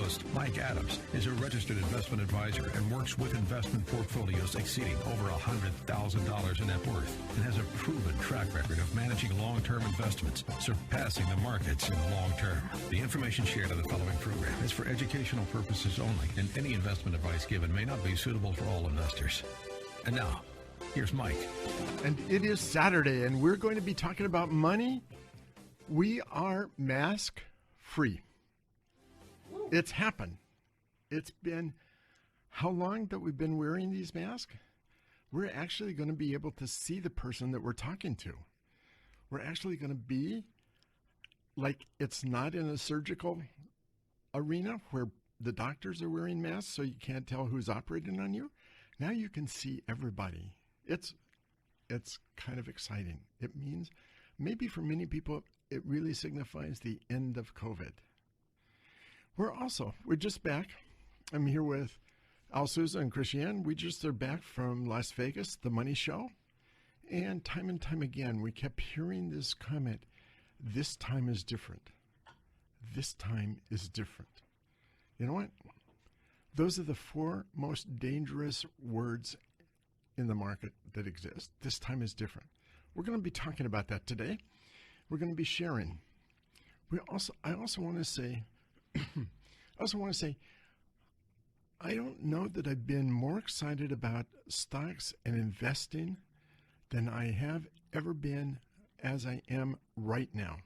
host, Mike Adams, is a registered investment advisor and works with investment portfolios exceeding over $100,000 in net worth and has a proven track record of managing long-term investments, surpassing the markets in the long term. The information shared on the following program is for educational purposes only, and any investment advice given may not be suitable for all investors. And now, here's Mike. And it is Saturday, and we're going to be talking about money. We are mask free. It's happened. It's been how long that we've been wearing these masks? We're actually going to be able to see the person that we're talking to. We're actually going to be like it's not in a surgical arena where the doctors are wearing masks so you can't tell who's operating on you. Now you can see everybody. It's kind of exciting. It means maybe for many people it really signifies the end of COVID. We're just back. I'm here with Souza and Christiane. We just are back from Las Vegas, the money show. And time again, we kept hearing this comment, this time is different. This time is different. You know what? Those are the four most dangerous words in the market that exist. This time is different. We're going to be talking about that today. We're going to be sharing. I also want to say, I don't know that I've been more excited about stocks and investing than I have ever been as I am right now.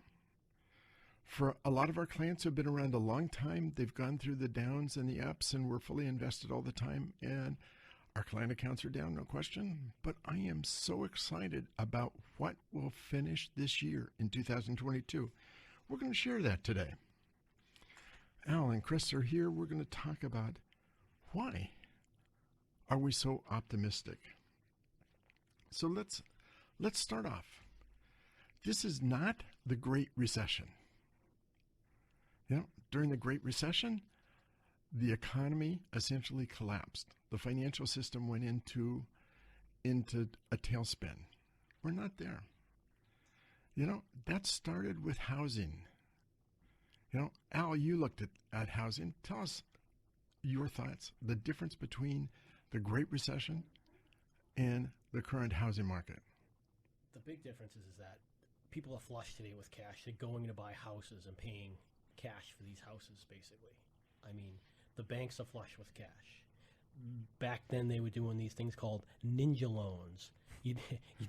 For a lot of our clients who have been around a long time, they've gone through the downs and the ups, and we're fully invested all the time. And our client accounts are down, no question. But I am so excited about what will finish this year in 2022. We're going to share that today. Al and Chris are here. We're going to talk about why are we so optimistic. So let's start off. This is not the Great Recession. During the Great Recession, the economy essentially collapsed. The financial system went into a tailspin. We're not there. That started with housing. Al, you looked at housing. Tell us your thoughts, the difference between the Great Recession and the current housing market. The big difference is that people are flush today with cash. They're going to buy houses and paying cash for these houses, basically. I mean, the banks are flush with cash. Back then, they were doing these things called ninja loans. You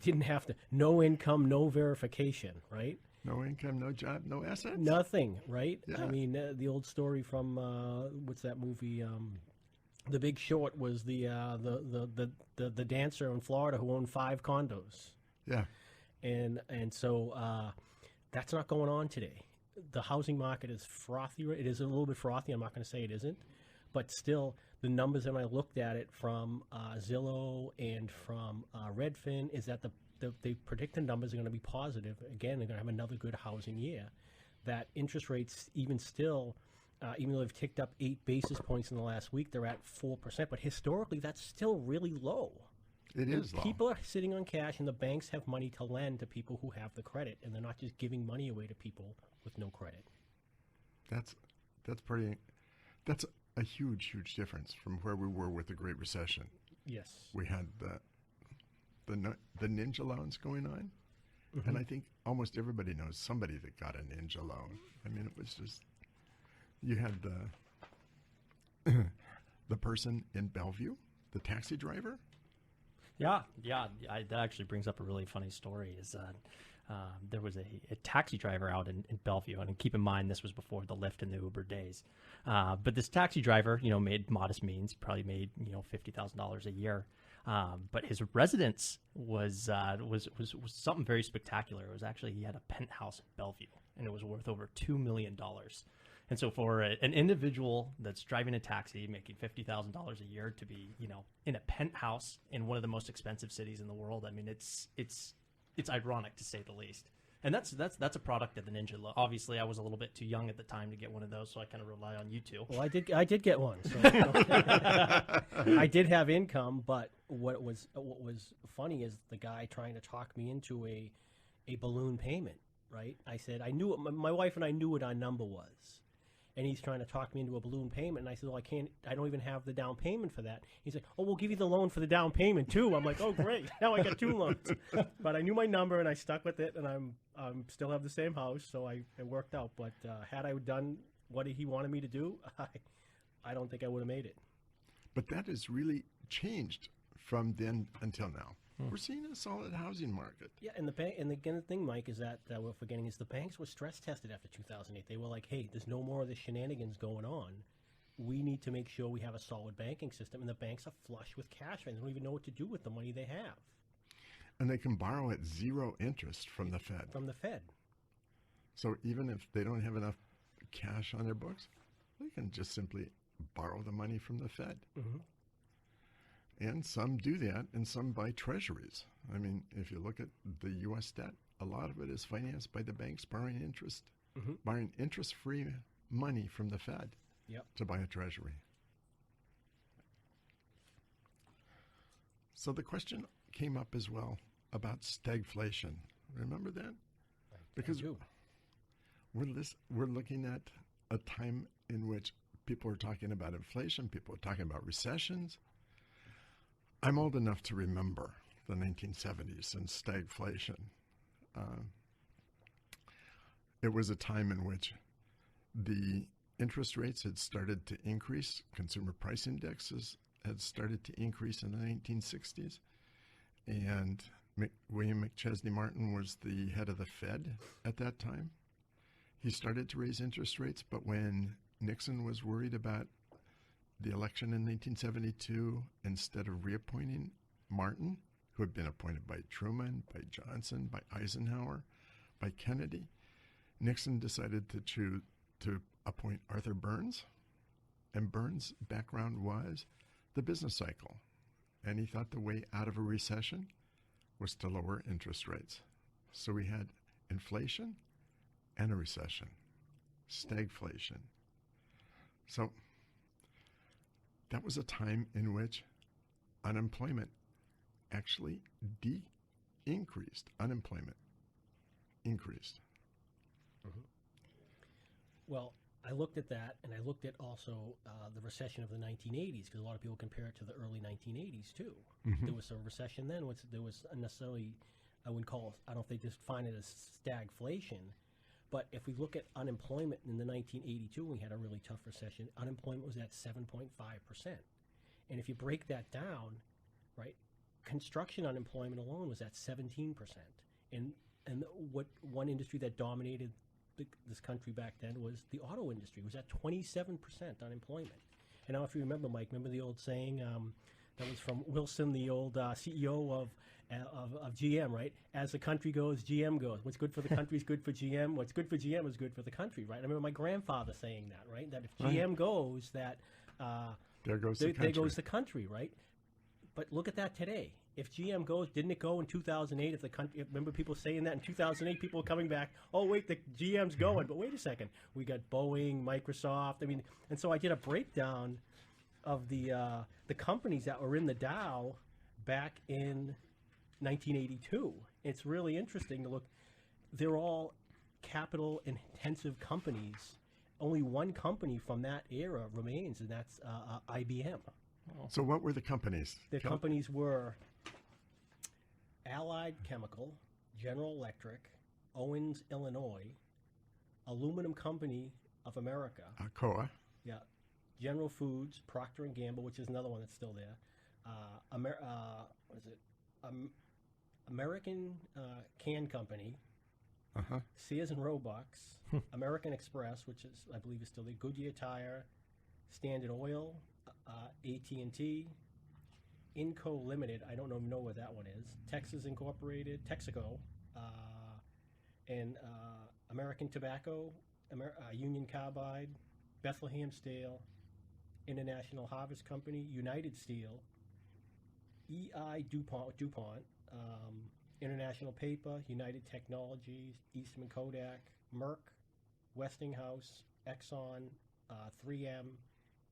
didn't have to, no income, no verification, right? No income, no job, no assets? Nothing, right? Yeah. I mean, the old story from, what's that movie? The Big Short was the dancer in Florida who owned 5 condos. Yeah. And so that's not going on today. The housing market is frothy. It is a little bit frothy. I'm not going to say it isn't. But still, the numbers, when I looked at it from Zillow and from Redfin, is that they predict the numbers are going to be positive. Again, they're going to have another good housing year. That interest rates, even still, even though they've ticked up 8 basis points in the last week, they're at 4%. But historically, that's still really low. It is low. People are sitting on cash, and the banks have money to lend to people who have the credit, and they're not just giving money away to people with no credit. That's a huge difference from where we were with the Great Recession. Yes. We had the ninja loans going on, Mm-hmm. and I think almost everybody knows somebody that got a ninja loan. I mean, it was just, you had the person in Bellevue, the taxi driver. Yeah. That actually brings up a really funny story. There was a taxi driver out in Bellevue, and keep in mind this was before the Lyft and the Uber days. But this taxi driver, made modest means, probably made $50,000 a year. But his residence was something very spectacular. It was actually, he had a penthouse in Bellevue, and it was worth over $2 million. And so for an individual that's driving a taxi, making $50,000 a year to be, in a penthouse in one of the most expensive cities in the world, I mean, it's ironic to say the least. And that's a product of the Ninja Loan. Obviously, I was a little bit too young at the time to get one of those, so I kind of rely on you two. Well, I did get one. So I did have income, but what was funny is the guy trying to talk me into a balloon payment. Right? I said I knew my wife and I knew what our number was, and he's trying to talk me into a balloon payment. And I said, well, I don't even have the down payment for that. He's like, oh, we'll give you the loan for the down payment too. I'm like, oh, great. Now I got 2 loans. But I knew my number and I stuck with it, and I'm still have the same house, so it worked out. But had I done what he wanted me to do, I don't think I would have made it. But that has really changed from then until now. We're seeing a solid housing market. Yeah, and again, the thing, Mike, is that we're forgetting is the banks were stress tested after 2008. They were like, hey, there's no more of the shenanigans going on. We need to make sure we have a solid banking system, and the banks are flush with cash, and they don't even know what to do with the money they have. And they can borrow at 0 interest from the Fed. From the Fed. So even if they don't have enough cash on their books, they can just simply borrow the money from the Fed. Mm-hmm. And some do that, and some buy treasuries. I mean, if you look at the U.S. debt, a lot of it is financed by the banks borrowing interest-free money from the Fed to buy a treasury. So the question came up as well about stagflation. Remember that? Because we're looking at a time in which people are talking about inflation, people are talking about recessions. I'm old enough to remember the 1970s and stagflation. It was a time in which the interest rates had started to increase. Consumer price indexes had started to increase in the 1960s. And William McChesney Martin was the head of the Fed at that time. He started to raise interest rates, but when Nixon was worried about the election in 1972, instead of reappointing Martin, who had been appointed by Truman, by Johnson, by Eisenhower, by Kennedy, Nixon decided to appoint Arthur Burns. And Burns' background was the business cycle. And he thought the way out of a recession was to lower interest rates. So we had inflation and a recession, stagflation. So that was a time in which unemployment actually increased. Unemployment increased. Mm-hmm. Well, I looked at that, and I looked at also the recession of the 1980s, because a lot of people compare it to the early 1980s too. Mm-hmm. There was a recession then. There was unnecessarily, I wouldn't call it, I don't think they define it as stagflation. But if we look at unemployment in the 1982, when we had a really tough recession, unemployment was at 7.5%. And if you break that down, right, construction unemployment alone was at 17%. And what one industry that dominated this country back then was the auto industry. It was at 27% unemployment. And now if you remember, Mike, remember the old saying that was from Wilson, the old CEO of GM, right? As the country goes, GM goes. What's good for the country is good for GM. What's good for GM is good for the country, right? I remember my grandfather saying that, right? That if GM goes, that there goes the country, right? But look at that today. If GM goes, didn't it go in 2008? If the country, remember people saying that in 2008, people were coming back. Oh wait, the GM's going. But wait a second, we got Boeing, Microsoft. I mean, and so I did a breakdown of the companies that were in the Dow back in 1982. It's really interesting to look. They're all capital-intensive companies. Only one company from that era remains, and that's IBM. So what were the companies? The companies were Allied Chemical, General Electric, Owens, Illinois, Aluminum Company of America. COA. Yeah. General Foods, Procter & Gamble, which is another one that's still there. What is it? American Can Company. Uh-huh. Sears and Roebuck, American Express, which is, I believe, is still there. Goodyear Tire, Standard Oil, AT&T, Inco Limited. I don't know where that one is. Texas Incorporated, Texaco, and American Tobacco, Union Carbide, Bethlehem Steel, International Harvest Company, United Steel, EI DuPont, International Paper, United Technologies, Eastman Kodak, Merck, Westinghouse, Exxon, 3M,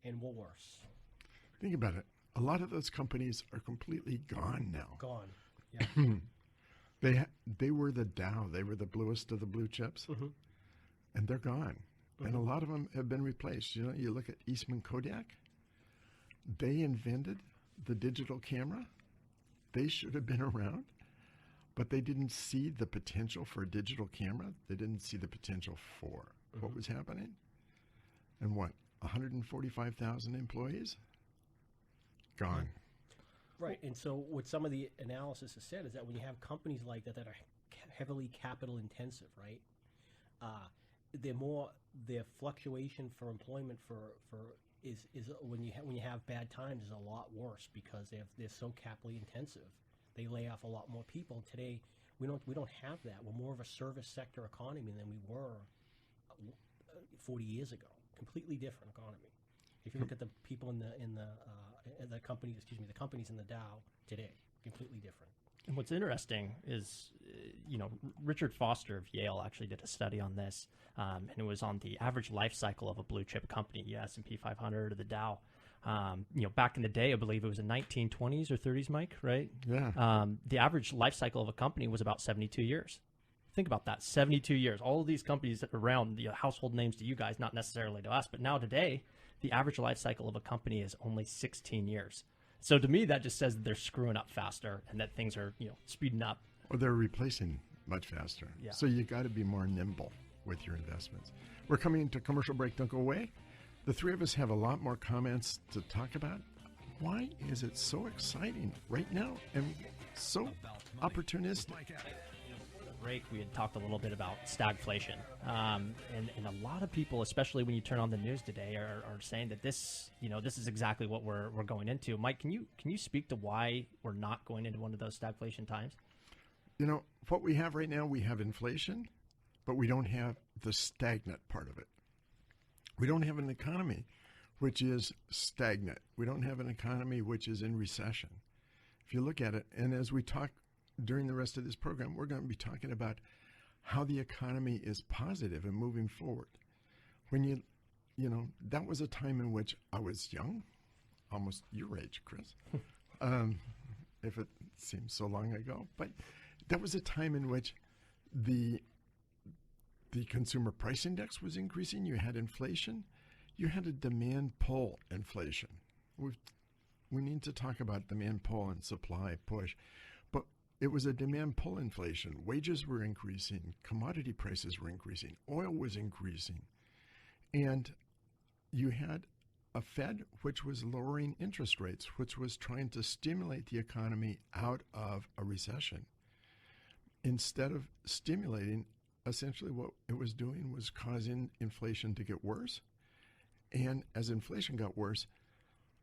and Woolworths. Think about it. A lot of those companies are completely gone now. Gone. Yeah. They were the Dow. They were the bluest of the blue chips, and they're gone. and a lot of them have been replaced. You know, you look at Eastman Kodak. They invented the digital camera. They should have been around, but they didn't see the potential for a digital camera. They didn't see the potential for what was happening. And what, 145,000 employees? Gone. Right. And so what some of the analysis has said is that when you have companies like that that are heavily capital intensive, right, their fluctuation for employment is when you have bad times is a lot worse because they're so capital intensive. They lay off a lot more people. Today we don't have that. We're more of a service sector economy than we were 40 years ago. Completely different economy. If you look at the people in the companies, the companies in the Dow today, completely different. And what's interesting is, Richard Foster of Yale actually did a study on this, and it was on the average life cycle of a blue chip company, the S&P 500 or the Dow. Back in the day, I believe it was the 1920s or 30s, Mike, right? Yeah. The average life cycle of a company was about 72 years. Think about that, 72 years. All of these companies that are around, the household names to you guys, not necessarily to us, but now today, the average life cycle of a company is only 16 years. So to me, that just says that they're screwing up faster and that things are, speeding up. Or they're replacing much faster. Yeah. So you got to be more nimble with your investments. We're coming into commercial break. Don't go away. The three of us have a lot more comments to talk about. Why is it so exciting right now and so opportunistic? Break, we had talked a little bit about stagflation, and a lot of people, especially when you turn on the news today, are saying that this is exactly what we're going into. Mike, can you speak to why we're not going into one of those stagflation times? What we have right now, we have inflation, but we don't have the stagnant part of it. We don't have an economy which is stagnant. We don't have an economy which is in recession. If you look at it, and as we talk during the rest of this program, we're going to be talking about how the economy is positive and moving forward. When that was a time in which I was young, almost your age, Chris, if it seems so long ago, but that was a time in which the consumer price index was increasing. You had inflation. You had a demand pull inflation. We need to talk about demand pull and supply push. But it was a demand pull inflation. Wages were increasing. Commodity prices were increasing. Oil was increasing. And you had a Fed which was lowering interest rates, which was trying to stimulate the economy out of a recession. Instead of stimulating, essentially what it was doing was causing inflation to get worse. And as inflation got worse,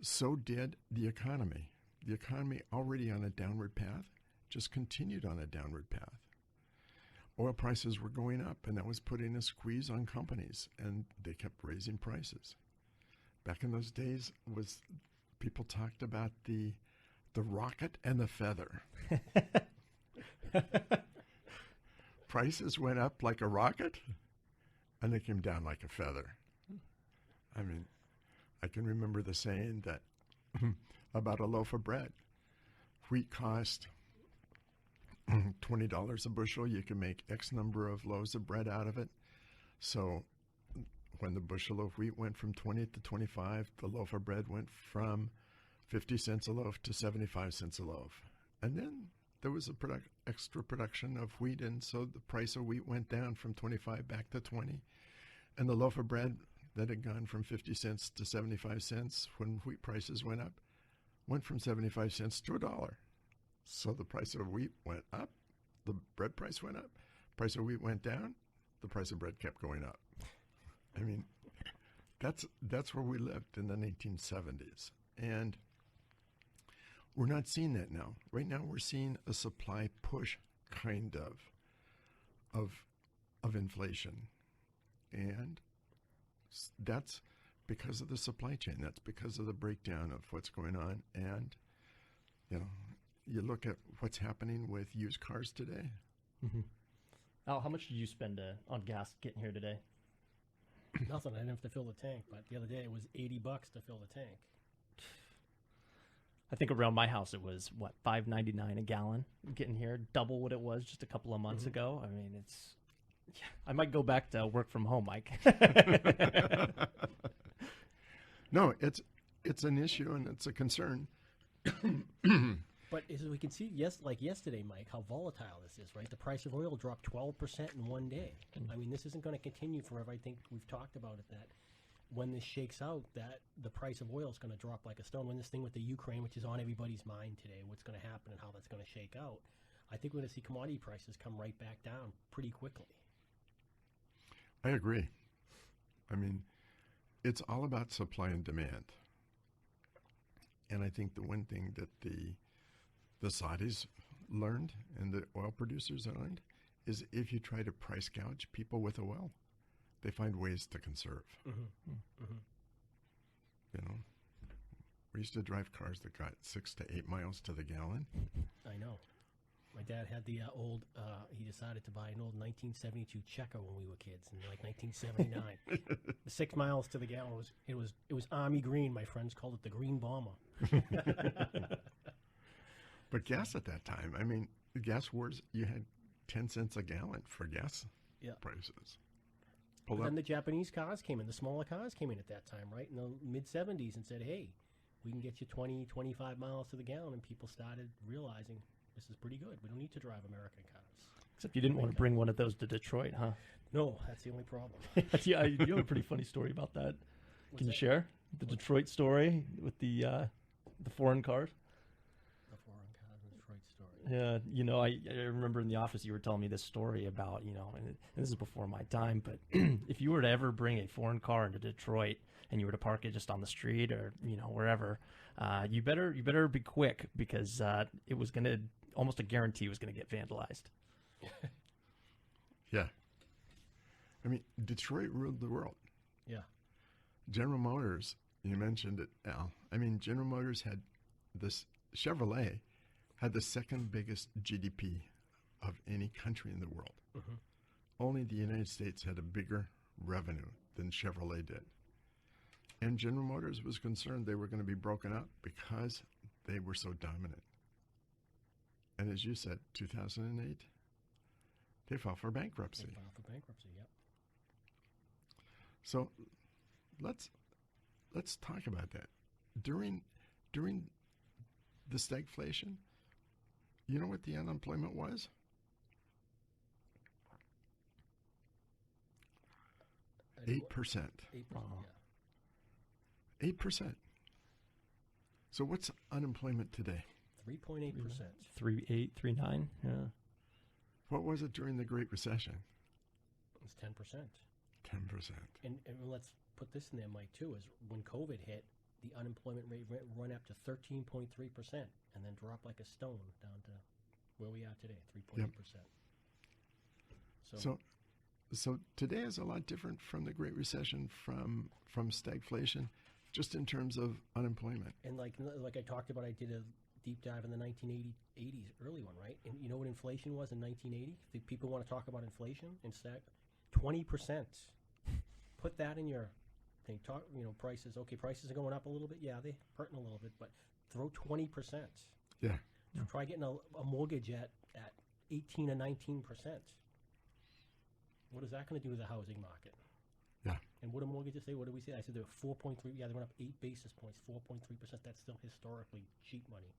so did the economy. The economy, already on a downward path, just continued on a downward path. Oil prices were going up, and that was putting a squeeze on companies, and they kept raising prices. Back in those days, people talked about the rocket and the feather. Prices went up like a rocket, and they came down like a feather. I mean, I can remember the saying that about a loaf of bread. Wheat cost $20 a bushel. You can make X number of loaves of bread out of it. So when the bushel of wheat went from 20 to 25, the loaf of bread went from 50 cents a loaf to 75 cents a loaf. And then there was extra production of wheat, and so the price of wheat went down from 25 back to 20. And the loaf of bread that had gone from 50 cents to 75 cents when wheat prices went up, went from 75 cents to $1. So the price of wheat went up, the bread price went up, price of wheat went down, the price of bread kept going up. I mean, that's where we lived in the 1970s. And we're not seeing that now. Right now we're seeing a supply push kind of inflation. And that's because of the supply chain. That's because of the breakdown of what's going on. And, you look at what's happening with used cars today. Mm-hmm. Al, how much did you spend on gas getting here today? Nothing. I didn't have to fill the tank, but the other day it was $80 to fill the tank. I think around my house it was $5.99 a gallon getting here, double what it was just a couple of months ago. I mean, I might go back to work from home, Mike. No, it's an issue and it's a concern. But as we can see, like yesterday, Mike, how volatile this is, right? The price of oil dropped 12% in one day. I mean, this isn't going to continue forever. I think we've talked about it, that when this shakes out, that the price of oil is going to drop like a stone. When this thing with the Ukraine, which is on everybody's mind today, what's going to happen and how that's going to shake out, I think we're going to see commodity prices come right back down pretty quickly. I agree. I mean, it's all about supply and demand. And I think the one thing that the Saudis learned and the oil producers learned is if you try to price gouge people with oil, they find ways to conserve. Mm-hmm. Mm-hmm. You know, we used to drive cars that got 6 to 8 miles to the gallon. I know. My dad had the old, he decided to buy an old 1972 Checker when we were kids in like 1979. 6 miles to the gallon. It was army green. My friends called it the Green Bomber. But gas at that time, I mean, the gas wars, you had 10 cents a gallon for gas prices. But then the Japanese cars came in, the smaller cars came in at that time, right? In the mid-70s and said, hey, we can get you 20, 25 miles to the gallon. And people started realizing this is pretty good. We don't need to drive American cars. Except you didn't want to bring one of those to Detroit, huh? No, that's the only problem. Yeah, you have a pretty funny story about that. Can you share the Detroit story with the foreign cars? The foreign cars in Detroit story. Yeah, you know, I remember in the office you were telling me this story about, you know, and this is before my time, but if you were to ever bring a foreign car into Detroit and you were to park it just on the street or, you know, wherever, you better be quick because it was going to, almost a guarantee was going to get vandalized. Yeah. I mean, Detroit ruled the world. Yeah. General Motors, you mentioned it, Al. I mean, General Motors had this, Chevrolet had the second biggest GDP of any country in the world. Mm-hmm. Only the United States had a bigger revenue than Chevrolet did. And General Motors was concerned they were going to be broken up because they were so dominant. And as you said, 2008, they filed for bankruptcy. They filed for bankruptcy, yep. So let's talk about that. During the stagflation, you know what the unemployment was? 8%. 8%, yeah. 8%. So what's unemployment today? 3.8%. 3.8, 3.9, yeah. What was it during the Great Recession? It's 10%. 10%. And let's put this in there, Mike, too, is when COVID hit, the unemployment rate went up to 13.3% and then dropped like a stone down to where we are today, 3.8%. Yep. So today is a lot different from the Great Recession, from stagflation, just in terms of unemployment. And like I talked about, I did a deep dive in the 1980s, early one, right? And you know what inflation was in 1980? If people want to talk about inflation and stack, 20%. Put that in your thing. Talk, prices. Okay, prices are going up a little bit. Yeah, they're hurting a little bit, but throw 20%. Yeah. Try getting a mortgage at 18 or 19%. What is that going to do to the housing market? Yeah. And what do mortgages say? What do we say? I said they were 4.3. Yeah, they went up 8 basis points, 4.3%. That's still historically cheap money.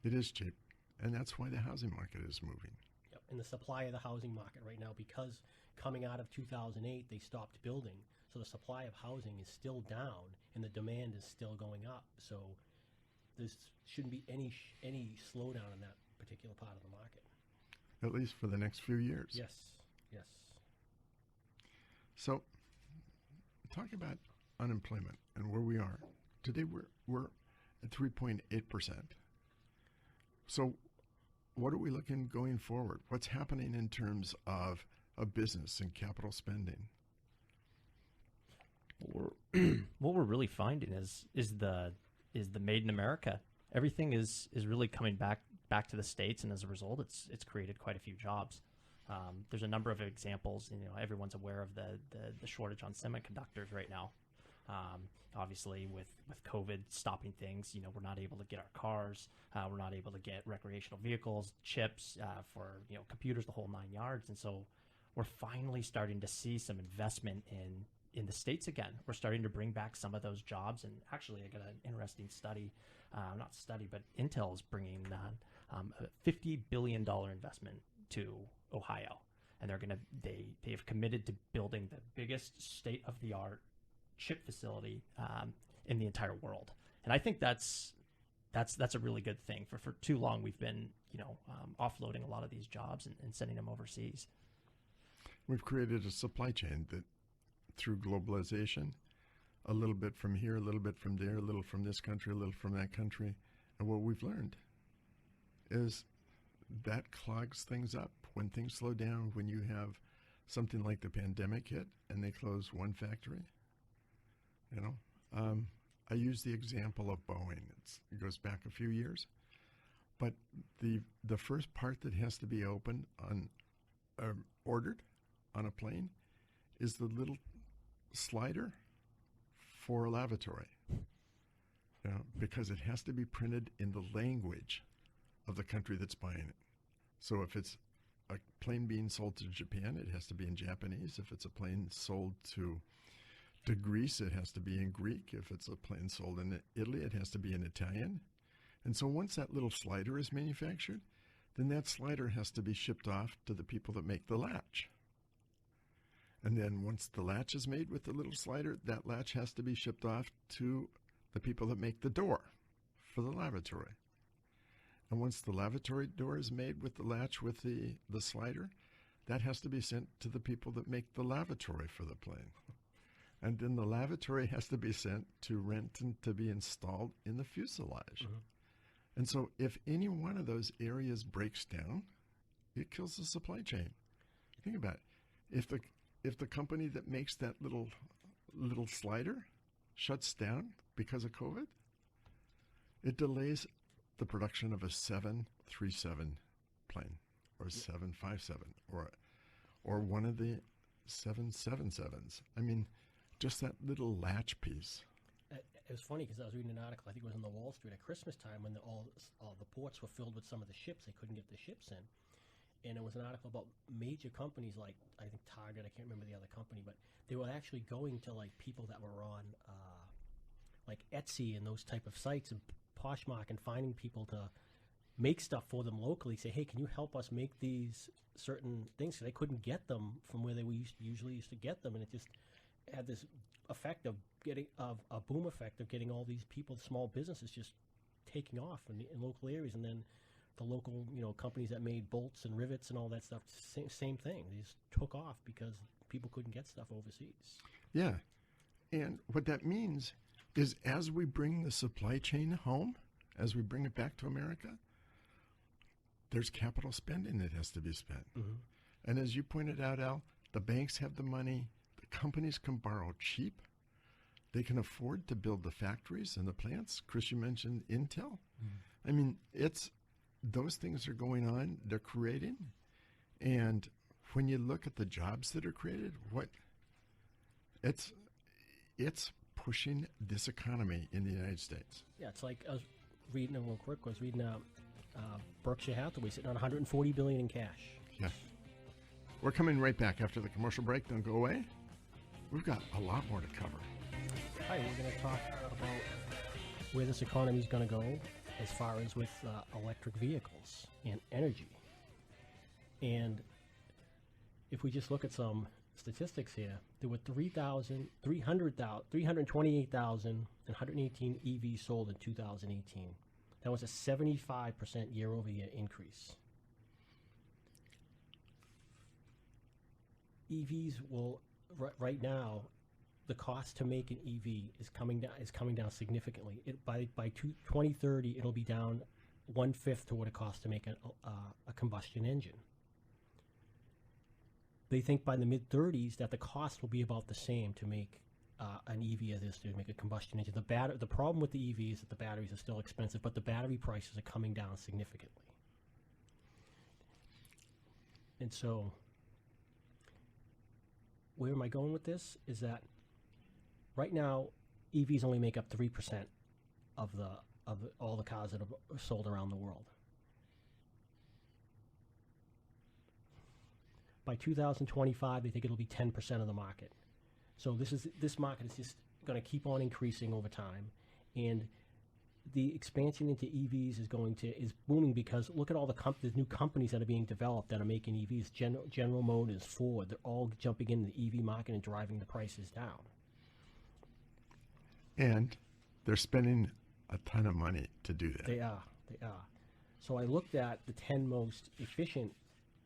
It is cheap, and that's why the housing market is moving. Yep. And the supply of the housing market right now, because coming out of 2008, they stopped building. So the supply of housing is still down, and the demand is still going up. So there shouldn't be any slowdown in that particular part of the market. At least for the next few years. Yes. So, talk about unemployment and where we are. Today we're at 3.8%. So, what are we looking going forward? What's happening in terms of business and capital spending? What we're really finding is the Made in America. Everything is really coming back to the States, and as a result, it's created quite a few jobs. There's a number of examples. Everyone's aware of the shortage on semiconductors right now. Obviously, with COVID stopping things, we're not able to get our cars. We're not able to get recreational vehicles, chips for computers, the whole 9 yards. And so, we're finally starting to see some investment in the States again. We're starting to bring back some of those jobs. And actually, I got an interesting study, but Intel is bringing a $50 billion investment to Ohio. And they have committed to building the biggest state-of-the-art chip facility in the entire world. And I think that's a really good thing. For too long, we've been, offloading a lot of these jobs and sending them overseas. We've created a supply chain that, through globalization, a little bit from here, a little bit from there, a little from this country, a little from that country. And what we've learned is that clogs things up. When things slow down, when you have something like the pandemic hit and they close one factory, I use the example of Boeing. It goes back a few years, but the first part that has to be opened ordered on a plane is the little slider for a lavatory, because it has to be printed in the language of the country that's buying it. So if it's a plane being sold to Japan, it has to be in Japanese. If it's a plane sold to Greece, it has to be in Greek. If it's a plane sold in Italy, it has to be in Italian. And so once that little slider is manufactured, then that slider has to be shipped off to the people that make the latch. And then once the latch is made with the little slider, that latch has to be shipped off to the people that make the door for the lavatory. And once the lavatory door is made with the latch with the slider, that has to be sent to the people that make the lavatory for the plane. And then the lavatory has to be sent to Renton to be installed in the fuselage. Mm-hmm. And so if any one of those areas breaks down, it kills the supply chain. Think about it. If the company that makes that little slider shuts down because of COVID, it delays the production of a 737 plane or 757 or one of the 777s. I mean, just that little latch piece. It was funny because I was reading an article, I think it was in the Wall Street at Christmas time, when all the ports were filled with some of the ships. They couldn't get the ships in. And it was an article about major companies like, I think Target, I can't remember the other company, but they were actually going to like people that were on like Etsy and those type of sites and Poshmark and finding people to make stuff for them locally. Say, hey, can you help us make these certain things? So they couldn't get them from where they usually used to get them, and it just had this effect of getting a boom effect of getting all these people, small businesses, just taking off in local areas, and then the local companies that made bolts and rivets and all that stuff, same thing. They just took off because people couldn't get stuff overseas. Yeah, and what that means is as we bring the supply chain home, as we bring it back to America, there's capital spending that has to be spent. Mm-hmm. And as you pointed out, Al, the banks have the money. The companies can borrow cheap. They can afford to build the factories and the plants. Chris, you mentioned Intel. Mm-hmm. I mean, those things are going on. They're creating. And when you look at the jobs that are created, it's pushing this economy in the United States. Yeah, it's like I was reading real quick. I was reading Berkshire Hathaway sitting on $140 billion in cash. Yeah. We're coming right back after the commercial break. Don't go away. We've got a lot more to cover. Hi, we're going to talk about where this economy is going to go as far as with electric vehicles and energy. And if we just look at some statistics here, there were 328,118 EVs sold in 2018. That was a 75% year-over-year increase. EVs will, right now, the cost to make an EV is coming down significantly. By 2030, it'll be down 1/5 to what it costs to make a combustion engine. They think by the mid-30s that the cost will be about the same to make an EV as is to make a combustion engine. The problem with the EV is that the batteries are still expensive, but the battery prices are coming down significantly. And so, where am I going with this? Is that right now, EVs only make up 3% of all the cars that are sold around the world. By 2025, they think it'll be 10% of the market. So this market is just going to keep on increasing over time, and the expansion into EVs is booming because look at all the new companies that are being developed that are making EVs. General Motors, Ford, they're all jumping into the EV market and driving the prices down. And they're spending a ton of money to do that. They are. So I looked at the 10 most efficient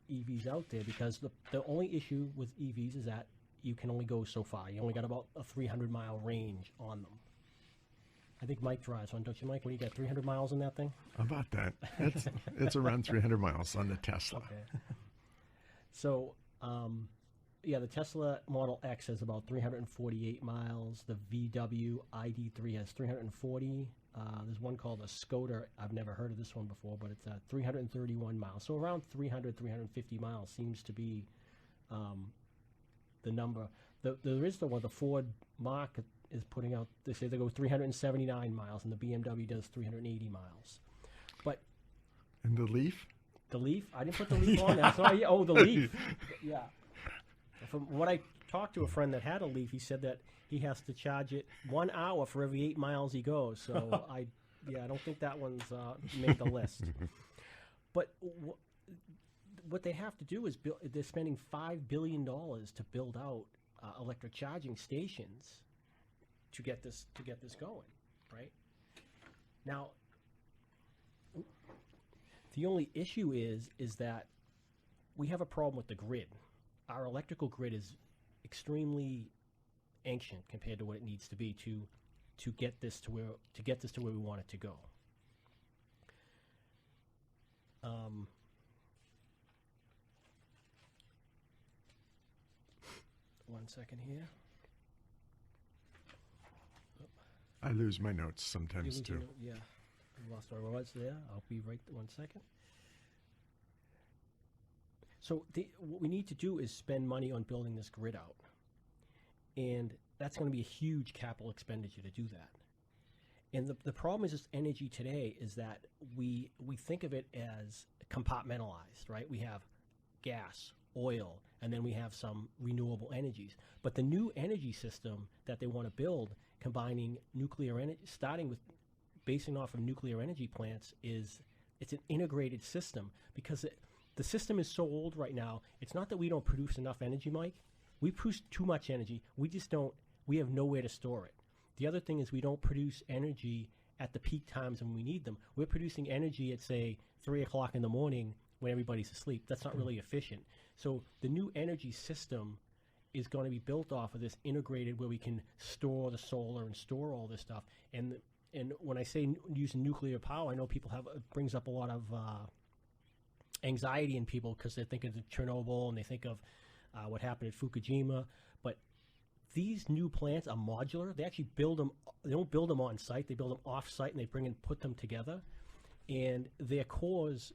EVs out there because the only issue with EVs is that you can only go so far. You only got about a 300-mile range on them. I think Mike drives one, don't you, Mike? What do you got, 300 miles on that thing? About that. It's around 300 miles on the Tesla. Okay. So, the Tesla Model X has about 348 miles. The VW ID3 has 340. There's one called a Skoda. I've never heard of this one before, but it's 331 miles. So around 350 miles seems to be the number. There is the Ford Mach is putting out, they say they go 379 miles, and the BMW does 380 miles. But and the Leaf? The Leaf? I didn't put the Leaf on there. Sorry. Oh, the Leaf. Yeah. From what I talked to a friend that had a Leaf, he said that he has to charge it 1 hour for every 8 miles he goes. So I don't think that one's made the list. But what they have to do is they're spending $5 billion to build out electric charging stations to get this going, right? Now, the only issue is that we have a problem with the grid. Our electrical grid is extremely ancient compared to what it needs to be to get this to where we want it to go. One second here. I lose my notes sometimes too. Yeah, I lost my words there. I'll be right 1 second. So what we need to do is spend money on building this grid out. And that's going to be a huge capital expenditure to do that. And the problem is just energy today is that we think of it as compartmentalized, right? We have gas, oil, and then we have some renewable energies. But the new energy system that they want to build, combining nuclear energy, starting with basing off of nuclear energy plants, it's an integrated system because the system is so old right now. It's not that we don't produce enough energy, Mike. We produce too much energy. We have nowhere to store it. The other thing is we don't produce energy at the peak times when we need them. We're producing energy at, say, 3 o'clock in the morning when everybody's asleep. That's not really efficient. So the new energy system is going to be built off of this integrated where we can store the solar and store all this stuff. And when I say using nuclear power, I know people it brings up a lot of anxiety in people because they think of Chernobyl and they think of what happened at Fukushima. But these new plants are modular. They actually build them. They don't build them on site. They build them off site and they put them together. And their cores,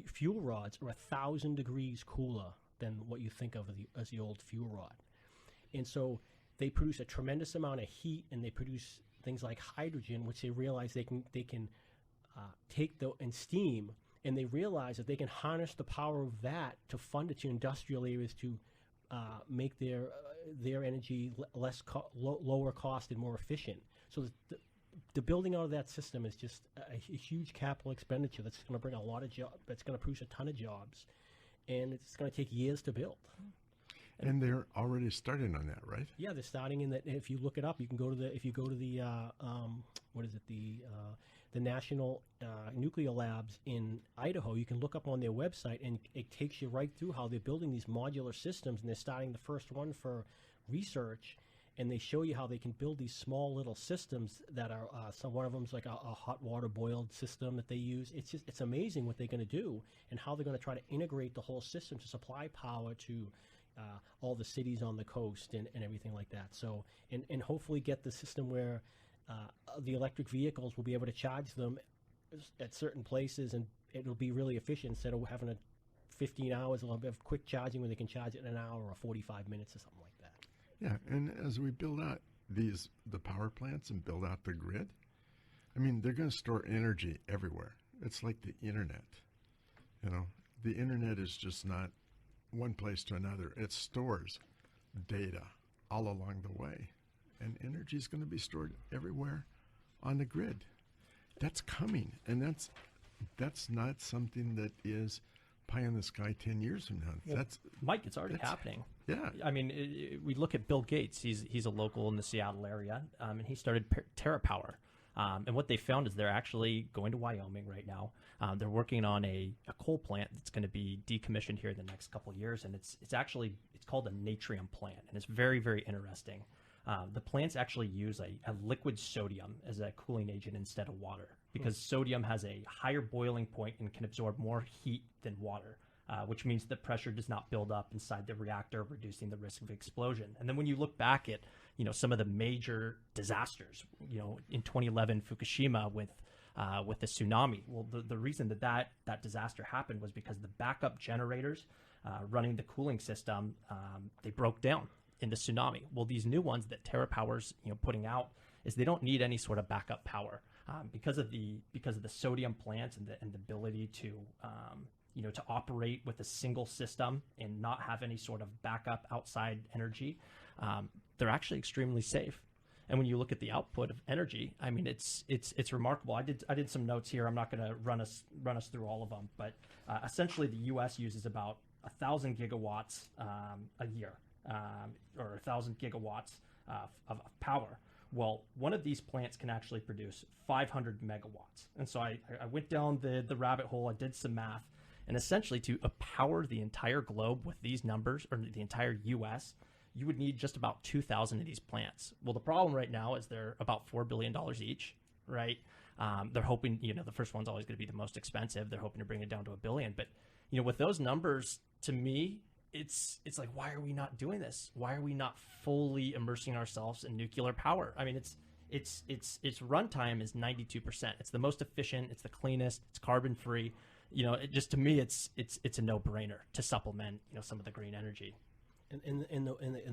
fuel rods, are 1,000 degrees cooler than what you think of as the old fuel rod. And so they produce a tremendous amount of heat, and they produce things like hydrogen, which they realize they can take and steam, and they realize that they can harness the power of that to fund it to industrial areas to make their energy lower cost and more efficient. So the building out of that system is just a huge capital expenditure that's going to bring a lot of jobs. That's going to produce a ton of jobs, and it's going to take years to build. And they're already starting on that, right? Yeah, they're starting in that. If you look it up, you can go to the the National Nuclear Labs in Idaho. You can look up on their website, and it takes you right through how they're building these modular systems. And they're starting the first one for research, and they show you how they can build these small little systems that are. One of them's like a hot water boiled system that they use. It's amazing what they're going to do and how they're going to try to integrate the whole system to supply power to all the cities on the coast and everything like that. So, and hopefully get the system where the electric vehicles will be able to charge them at certain places, and it'll be really efficient instead of having 15 hours. They'll have quick charging where they can charge it in an hour or 45 minutes or something like that. Yeah, and as we build out the power plants and build out the grid, I mean, they're going to store energy everywhere. It's like the internet, the internet is just not one place to another. It stores data all along the way. And energy is going to be stored everywhere on the grid. That's coming. And that's not something that is pie in the sky 10 years from now. Well, Mike, it's already happening. Yeah. I mean, we look at Bill Gates. He's a local in the Seattle area, and he started TerraPower. And what they found is they're actually going to Wyoming right now. They're working on a coal plant that's going to be decommissioned here in the next couple of years, and it's called a natrium plant, and it's very, very interesting. The plants actually use a liquid sodium as a cooling agent instead of water, because sodium has a higher boiling point and can absorb more heat than water, which means the pressure does not build up inside the reactor, reducing the risk of explosion. And then when you look back at some of the major disasters, in 2011 Fukushima with the tsunami, well, the reason that disaster happened was because the backup generators running the cooling system, they broke down in the tsunami. Well, these new ones that TerraPower's putting out is they don't need any sort of backup power because of the sodium plants and the ability to to operate with a single system and not have any sort of backup outside energy. They're actually extremely safe. And when you look at the output of energy, I mean, it's remarkable. I did some notes here. I'm not going to run us through all of them, but essentially the U.S. uses about 1,000 gigawatts a year. Or 1,000 gigawatts of power. Well, one of these plants can actually produce 500 megawatts. And so I went down the rabbit hole, I did some math, and essentially to power the entire globe with these numbers, or the entire U.S., you would need just about 2,000 of these plants. Well, the problem right now is they're about $4 billion each, right? They're hoping, the first one's always going to be the most expensive. They're hoping to bring it down to $1 billion. But, with those numbers, to me, it's like, why are we not doing this? Why are we not fully immersing ourselves in nuclear power? I mean, its runtime is 92%. It's the most efficient. It's the cleanest. It's carbon free. To me, it's a no brainer to supplement some of the green energy. And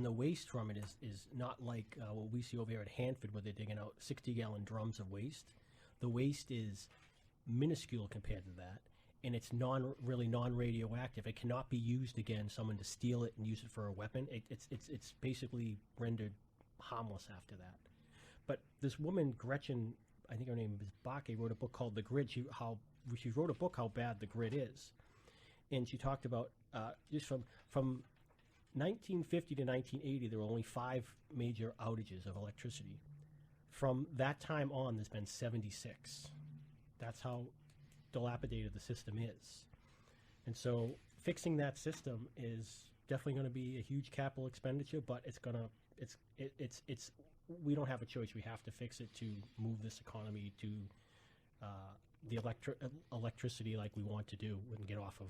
the waste from it is not like what we see over here at Hanford, where they're digging out 60-gallon drums of waste. The waste is minuscule compared to that. And it's really non-radioactive. It cannot be used again. Someone to steal it and use it for a weapon. It's basically rendered harmless after that. But this woman, Gretchen, I think her name is Bakke, wrote a book called The Grid. She wrote a book how bad the grid is, and she talked about just from 1950 to 1980, there were only 5 major outages of electricity. From that time on, there's been 76. That's how dilapidated the system is. And so fixing that system is definitely going to be a huge capital expenditure, but we don't have a choice. We have to fix it to move this economy to the electricity like we want to do and get off of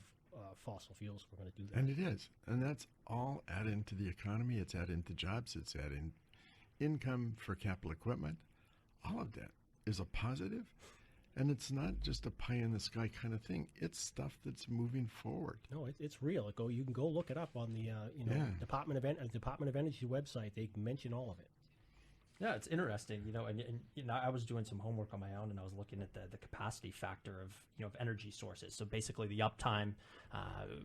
fossil fuels. We're going to do that. And it is. And that's all adding to the economy. It's adding to jobs. It's adding income for capital equipment. All of that is a positive. And it's not just a pie in the sky kind of thing. It's stuff that's moving forward. No, it's real. You can go look it up on the Department of Energy website. They mention all of it. Yeah, it's interesting. And I was doing some homework on my own, and I was looking at the capacity factor of energy sources. So basically, the uptime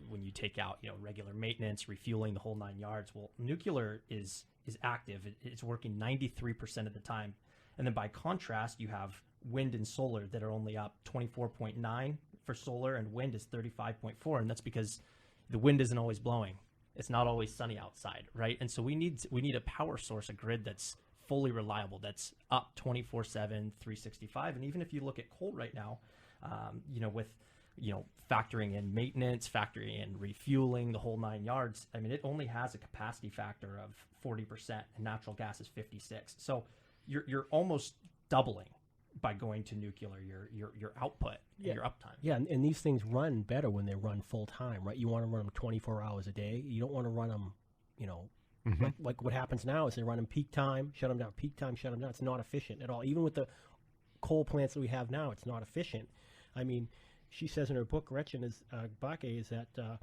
when you take out regular maintenance, refueling, the whole 9 yards. Well, nuclear is active. It's working 93% of the time, and then by contrast, you have wind and solar that are only up 24.9 for solar, and wind is 35.4, and that's because the wind isn't always blowing. It's not always sunny outside, right? And so we need a power source, a grid that's fully reliable, that's up 24/7, 365. And even if you look at coal right now, with factoring in maintenance, factoring in refueling, the whole 9 yards, I mean, it only has a capacity factor of 40%, and natural gas is 56. So you're almost doubling by going to nuclear your output and your uptime. Yeah, and these things run better when they run full time, right? You want to run them 24 hours a day. You don't want to run them, like what happens now is they run them peak time, shut them down, peak time, shut them down. It's not efficient at all. Even with the coal plants that we have now, it's not efficient. I mean, she says in her book, Gretchen Bakke, is that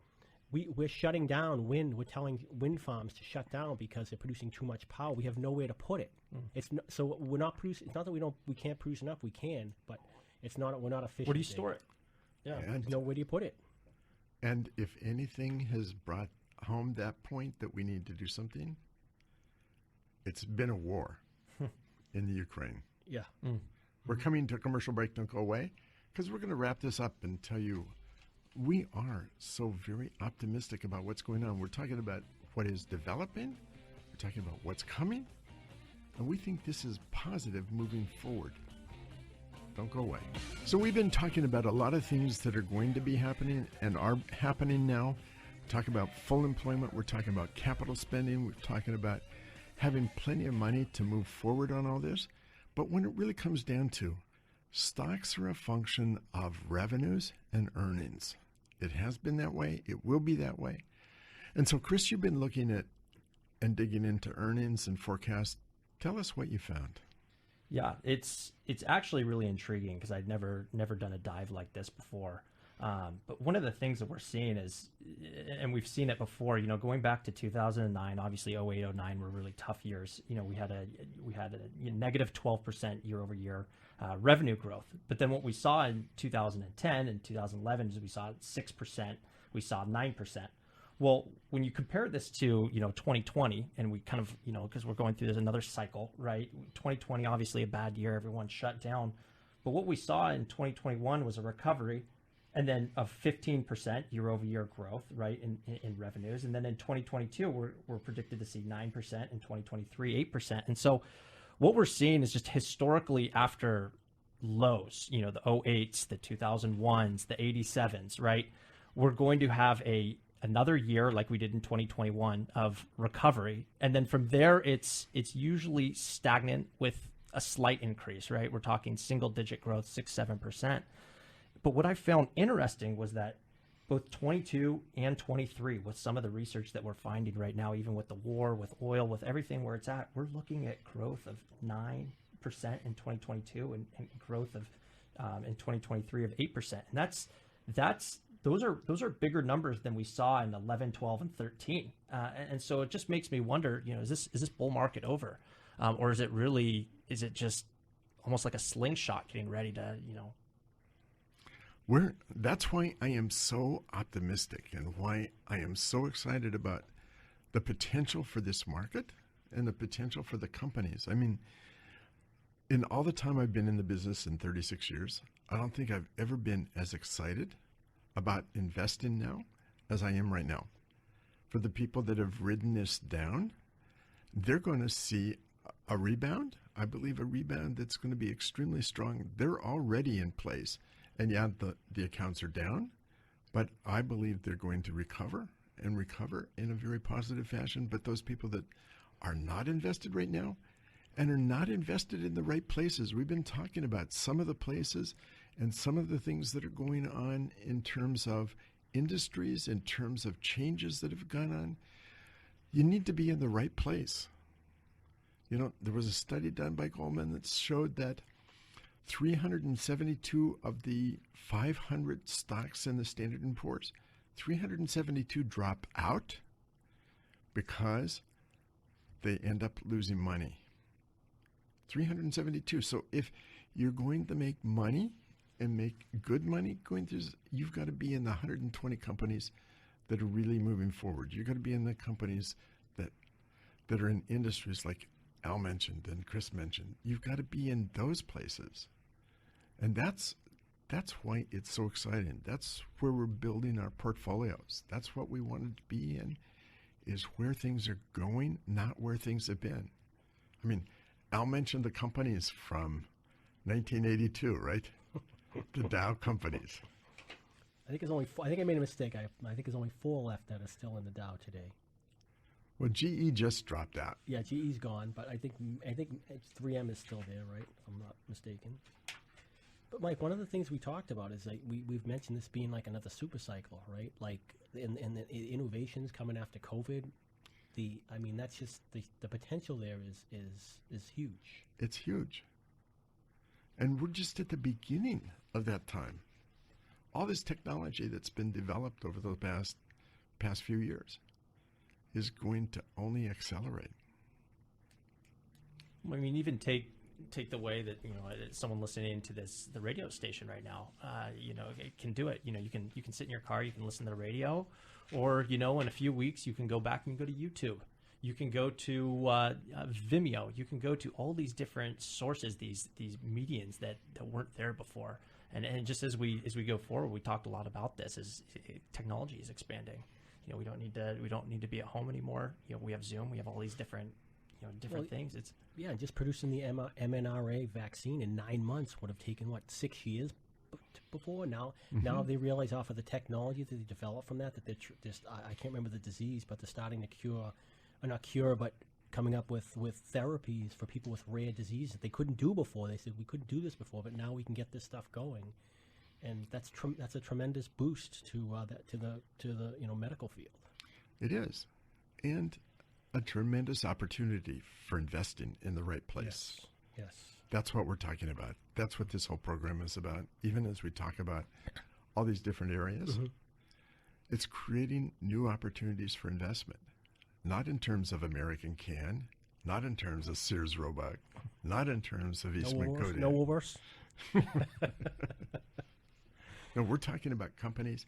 we're shutting down wind. We're telling wind farms to shut down because they're producing too much power. We have nowhere to put it. It's not, so we're not producing. It's not that we can't produce enough. We can, but it's not. We're not efficient. Where do you store it? Yeah, there's nowhere do you put it. And if anything has brought home that point that we need to do something, it's been a war in the Ukraine. Yeah. We're coming to a commercial break. Don't go away, because we're going to wrap this up and tell you we are so very optimistic about what's going on. We're talking about what is developing. We're talking about what's coming. And we think this is positive moving forward. Don't go away. So we've been talking about a lot of things that are going to be happening and are happening now. We're talking about full employment. We're talking about capital spending. We're talking about having plenty of money to move forward on all this. But when it really comes down to, stocks are a function of revenues and earnings. It has been that way. It will be that way. And so, Chris, you've been looking at and digging into earnings and forecasts. Tell us what you found. Yeah, it's actually really intriguing because I'd never done a dive like this before. But one of the things that we're seeing is, and we've seen it before, going back to 2009, obviously 08, 09 were really tough years. We had a negative 12% year over year revenue growth. But then what we saw in 2010 and 2011 is we saw 6%, we saw 9%. Well, when you compare this to, 2020, and we kind of, because we're going through this another cycle, right? 2020, obviously a bad year, everyone shut down. But what we saw in 2021 was a recovery, and then of 15% year over year growth, right, in revenues. And then in 2022, we're predicted to see 9%, in 2023, 8%. And so what we're seeing is just historically after lows, the 08s, the 2001s, the 87s, right? We're going to have another year like we did in 2021 of recovery, and then from there it's usually stagnant with a slight increase, right? We're talking single digit growth, 6-7%. But what I found interesting was that both 22 and 23, with some of the research that we're finding right now, even with the war, with oil, with everything where it's at, we're looking at growth of 9% in 2022 and growth of in 2023 of 8%. And those are bigger numbers than we saw in 11, 12, and 13. And so it just makes me wonder, is this bull market over? Or is it just almost like a slingshot getting ready to, That's why I am so optimistic and why I am so excited about the potential for this market and the potential for the companies. I mean, in all the time I've been in the business in 36 years, I don't think I've ever been as excited about investing now as I am right now. For the people that have ridden this down, they're going to see a rebound. I believe a rebound that's going to be extremely strong. They're already in place. And yeah, the accounts are down, but I believe they're going to recover and recover in a very positive fashion. But those people that are not invested right now and are not invested in the right places, we've been talking about some of the places and some of the things that are going on in terms of industries, in terms of changes that have gone on. You need to be in the right place. There was a study done by Goldman that showed that 372 of the 500 stocks in the Standard & Poor's, 372 drop out because they end up losing money. 372. So if you're going to make money and make good money going through, you've got to be in the 120 companies that are really moving forward. You've got to be in the companies that are in industries like Al mentioned and Chris mentioned. You've got to be in those places. And that's why it's so exciting. That's where we're building our portfolios. That's what we wanted to be in, is where things are going, not where things have been. I mean, Al mentioned the companies from 1982, right? The Dow companies. I think I made a mistake. I think there's only 4 left that are still in the Dow today. Well, GE just dropped out. Yeah, GE's gone, but I think 3M is still there, right? If I'm not mistaken. But Mike, one of the things we talked about is like we've mentioned this being like another super cycle, right? Like in the innovations coming after COVID. That's just the potential there is huge. It's huge. And we're just at the beginning of that time. All this technology that's been developed over the past few years is going to only accelerate. I mean, even take take the way that someone listening to the radio station right now, it can do it. You can sit in your car, you can listen to the radio, or in a few weeks you can go back and go to YouTube. You can go to Vimeo. You can go to all these different sources, these medians that weren't there before. And just as we go forward, we talked a lot about this as technology is expanding. We don't need to be at home anymore. We have Zoom. We have all these different things. It's just producing the mRNA vaccine in 9 months would have taken 6 years before. Now they realize off of the technology that they developed from that they're just I can't remember the disease, but they're starting to cure, or not cure, but coming up with therapies for people with rare disease that they couldn't do before. They said we couldn't do this before, but now we can get this stuff going, and that's a tremendous boost to the medical field. It is, and a tremendous opportunity for investing in the right place. Yes. That's what we're talking about. That's what this whole program is about. Even as we talk about all these different areas, it's creating new opportunities for investment. Not in terms of American Can, not in terms of Sears Roebuck, not in terms of Eastman Kodak. No Woolworths. No, we're talking about companies,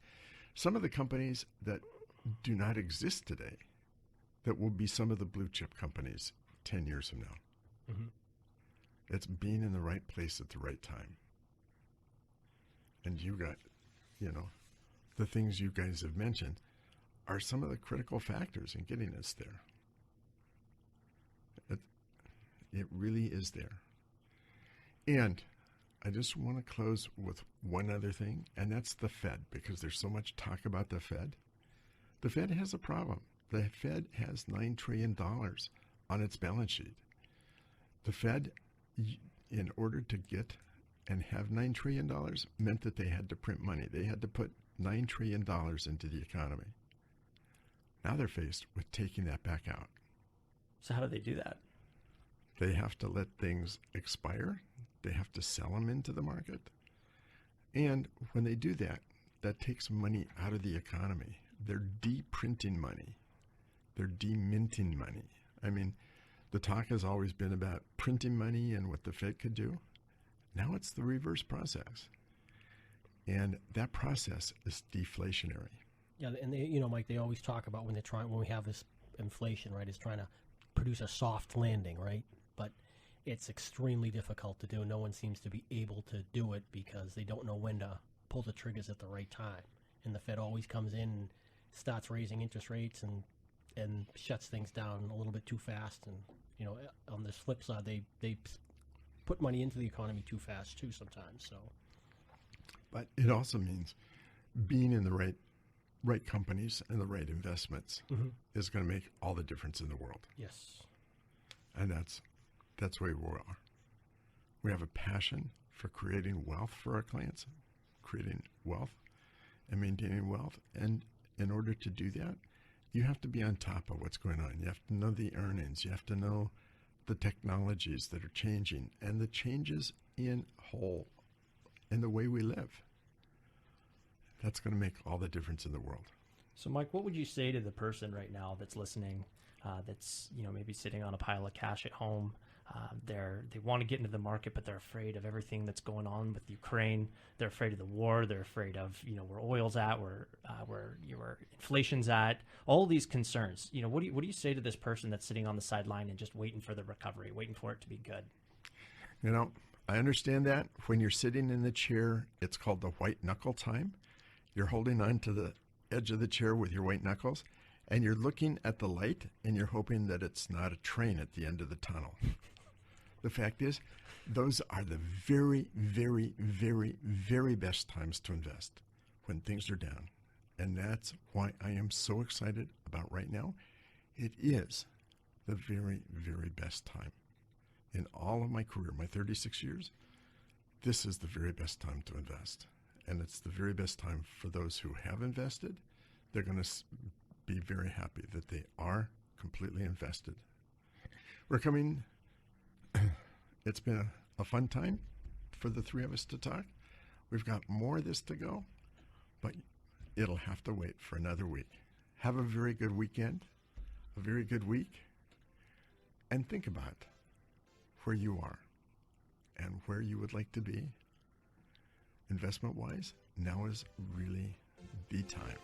some of the companies that do not exist today, that will be some of the blue chip companies 10 years from now. It's being in the right place at the right time. And you got, the things you guys have mentioned are some of the critical factors in getting us there. It really is there. And I just want to close with one other thing, and that's the Fed, because there's so much talk about the Fed. The Fed has a problem. The Fed has $9 trillion on its balance sheet. The Fed, in order to get and have $9 trillion, meant that they had to print money. They had to put $9 trillion into the economy. Now they're faced with taking that back out. So how do they do that? They have to let things expire. They have to sell them into the market. And when they do that, that takes money out of the economy. They're de-printing money. They're de-minting money. I mean, the talk has always been about printing money and what the Fed could do. Now it's the reverse process. And that process is deflationary. Yeah, and they, Mike, they always talk about when we have this inflation, right, is trying to produce a soft landing, right? But it's extremely difficult to do. No one seems to be able to do it because they don't know when to pull the triggers at the right time. And the Fed always comes in and starts raising interest rates and shuts things down a little bit too fast. And, on this flip side, they put money into the economy too fast too sometimes. So, but it also means being in the right companies and the right investments is going to make all the difference in the world. Yes. And that's where we are. We have a passion for creating wealth for our clients, creating wealth and maintaining wealth. And in order to do that, you have to be on top of what's going on. You have to know the earnings. You have to know the technologies that are changing and the changes in the way we live. That's going to make all the difference in the world. So, Mike, what would you say to the person right now that's listening, that's maybe sitting on a pile of cash at home? They want to get into the market, but they're afraid of everything that's going on with Ukraine. They're afraid of the war. They're afraid of where oil's at, where inflation's at. All these concerns. What do you say to this person that's sitting on the sideline and just waiting for the recovery, waiting for it to be good? I understand that. When you're sitting in the chair, it's called the white knuckle time. You're holding on to the edge of the chair with your white knuckles, and you're looking at the light, and you're hoping that it's not a train at the end of the tunnel. The fact is, those are the very, very, very, very best times to invest, when things are down. And that's why I am so excited about right now. It is the very, very best time. In all of my career, my 36 years, this is the very best time to invest. And it's the very best time for those who have invested. They're going to be very happy that they are completely invested. We're coming. It's been a fun time for the three of us to talk. We've got more of this to go, but it'll have to wait for another week. Have a very good weekend, a very good week, and think about where you are. and where you would like to be investment-wise, now is really the time.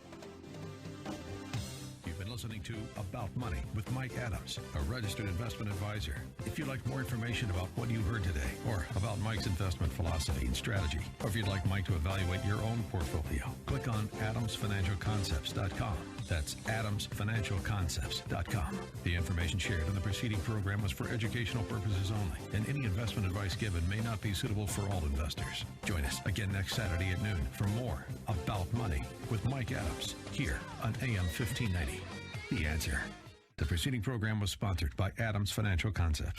You've been listening to About Money with Mike Adams, a registered investment advisor. If you'd like more information about what you heard today, or about Mike's investment philosophy and strategy, or if you'd like Mike to evaluate your own portfolio, click on adamsfinancialconcepts.com. That's adamsfinancialconcepts.com. The information shared in the preceding program was for educational purposes only, and any investment advice given may not be suitable for all investors. Join us again next Saturday at noon for more About Money with Mike Adams, here on AM 1590. The Answer. The preceding program was sponsored by Adams Financial Concepts.